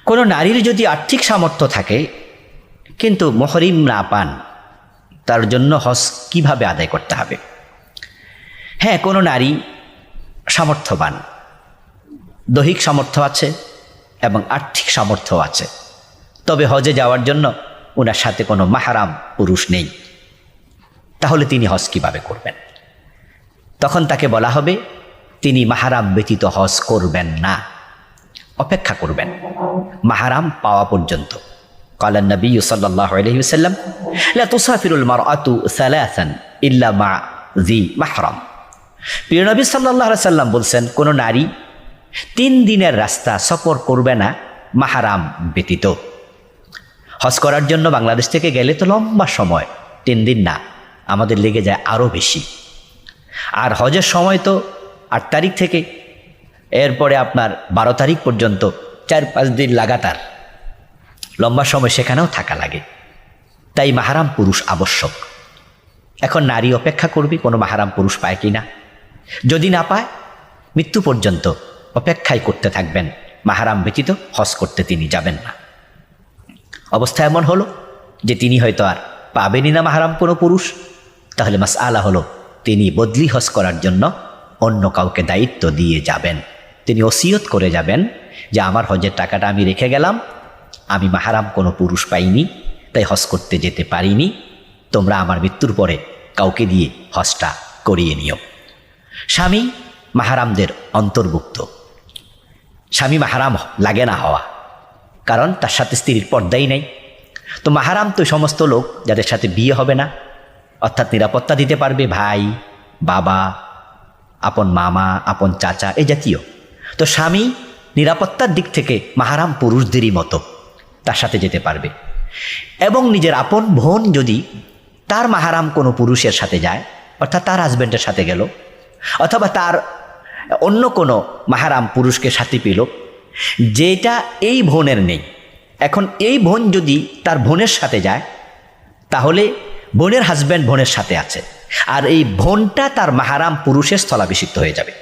কোনো নারীর যদি আর্থিক সামর্থ্য থাকে কিন্তু মুহরিম না পান, তার জন্য হজ কিভাবে আদায় করতে হবে? হ্যাঁ, কোনো নারী সামর্থ্যবান, দৈহিক সামর্থ্য আছে এবং আর্থিক সামর্থ্য আছে, তবে হজে যাওয়ার জন্য ওনার সাথে কোনো মাহরাম পুরুষ নেই, তাহলে তিনি হজ কিভাবে করবেন? তখন তাকে বলা হবে তিনি মাহরাম ব্যতীত হজ করবেন না, অপেক্ষা করবেন মাহরাম পাওয়া পর্যন্ত। ক্বালা নবী সাল্লাল্লাহু আলাইহি ওয়াসাল্লাম লা তুসাফিরুল মারআতু সালাসান ইল্লা মা যি মাহরাম। প্রিয় নবী সাল্লাল্লাহু আলাইহি ওয়াসাল্লাম বলছেন, কোনো নারী 3 দিনের রাস্তা সফর করবে না মাহরাম ব্যতীত। হজ করার জন্য বাংলাদেশ থেকে গেলে তো লম্বা সময়, 3 দিন না, আমাদের লেগে যায় আরও বেশি। আর হজের সময় তো 8 তারিখ থেকে এরপরে আপনার 12 তারিখ পর্যন্ত 4-5 দিন লাগাতার, লম্বা সময় সেখানেও থাকা লাগে। তাই মাহরাম পুরুষ আবশ্যক। এখন নারী অপেক্ষা করবে কোনো মাহরাম পুরুষ পায় কি না। যদি না পায়, মৃত্যু পর্যন্ত অপেক্ষাই করতে থাকবেন, মাহরাম ব্যতীত হজ করতে তিনি যাবেন না। অবস্থা এমন হলো যে তিনি হয়তো আর পাবেনই না মাহরাম কোনো পুরুষ, তাহলে মাসআলা হলো তিনি বদলি হজ করার জন্য অন্য কাউকে দায়িত্ব দিয়ে যাবেন। তিনি ওসিয়ত করে যাবেন যে আমার হজের টাকাটা আমি রেখে গেলাম, আমি মাহরাম কোনো পুরুষ পাইনি, তাই হজ করতে যেতে পারিনি, তোমরা আমার মৃত্যুর পরে কাউকে দিয়ে হজটা করিয়ে নিও। স্বামী মাহরামদের অন্তর্ভুক্ত। স্বামী মাহরাম লাগে না হওয়া, কারণ তার সাথে স্ত্রীর পর্দাই নেই। তো মাহরাম তো সমস্ত লোক যাদের সাথে বিয়ে হবে না, অর্থাৎ নিরাপত্তা দিতে পারবে ভাই, বাবা, আপন মামা, আপন চাচা, এই জাতীয়। তো স্বামী নিরাপত্তার দিক থেকে মাহরাম পুরুষদেরই মতো তার সাথে যেতে পারবে। এবং নিজের আপন বোন যদি তার মাহরাম কোনো পুরুষের সাথে যায়, অর্থাৎ তার হাজব্যান্ডের সাথে গেল, অথবা তার অন্য কোনো মাহরাম পুরুষকে সাথী পেল যেটা এই বোনের নেই, এখন এই বোন যদি তার বোনের সাথে যায়, তাহলে বোনের হাজব্যান্ড বোনের সাথে আছে, আর এই বোনটা তার মাহরাম পুরুষের স্থলাভিষিক্ত হয়ে যাবে।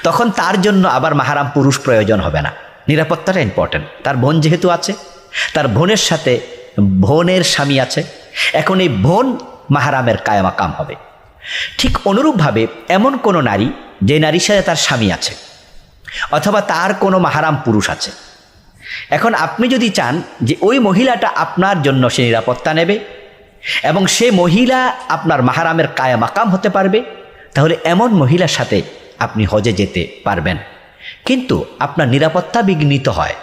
তখন তার জন্য আবার মাহরাম পুরুষ প্রয়োজন হবে না, নিরাপত্তাটা ইম্পর্টেন্ট। তার বোন যেহেতু আছে, তার বোনের সাথে বোনের স্বামী আছে, এখন এই বোন মাহরামের কায়ামাকাম হবে। ঠিক অনুরূপভাবে এমন কোনো নারী যে নারীর সাথে তার স্বামী আছে অথবা তার কোনো মাহরাম পুরুষ আছে, এখন আপনি যদি চান যে ওই মহিলাটা আপনার জন্য সে নিরাপত্তা নেবে এবং সে মহিলা আপনার মাহরামের কায়ামাকাম হতে পারবে, তাহলে এমন মহিলার সাথে আপনি হজে যেতে পারবেন। কিন্তু আপনার নিরাপত্তা বিঘ্নিত হয়,